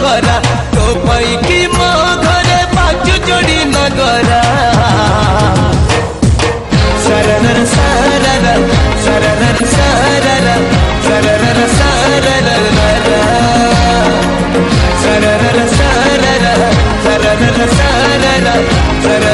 खरा तो पैकी मो घरे बाजू जोड़ी नगरा सरर सरर सरर सरर सरर सरर सरर सरर सरर सरर सरर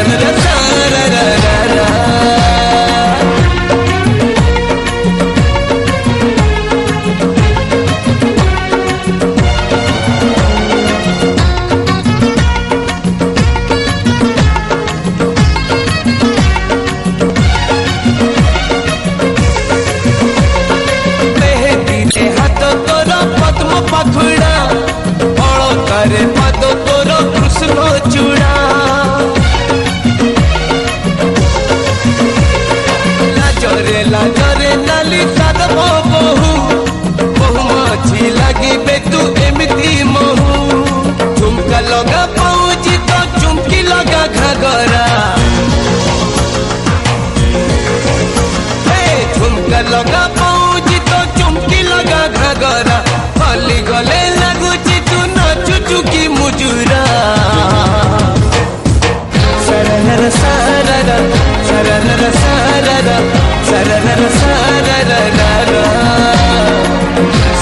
पाखुड़ा अलतारे पाद तोर कृष्ण चूड़ा लाजरे लाजरे नाली साद बहु बहु मछी लगे तू एमती महू झुमका लगा पाऊजी तो चुमकी लगा घाघरा झुमका लगा पाऊजी तो चुमकी लगा घाघरा खाली गले लगुची तू नाचुचु की मुजुरा सरर सरर सरर सरर सरर सरर सरर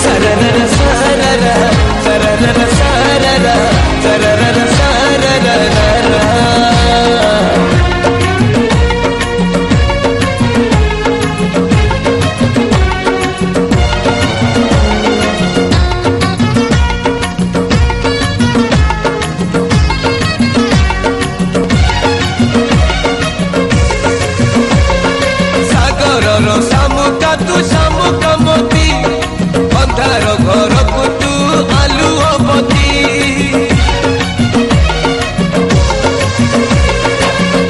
सरर सरर सरर सरर सरर सामुका तू सामुका मोती अंधार घर को तू आलुओ बती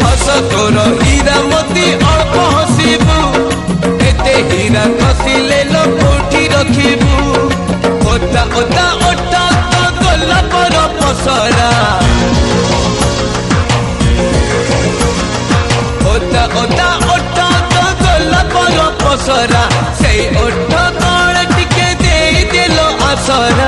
हस तोर हीरा मोती अल्प हसीबू एते हीरा खसिले लो कोठी रखिबू ओता ओता ओटा तो गला पर पसरा ओता ओता ओटा पसरा से ओठ तले टिके दे दिलो आसरा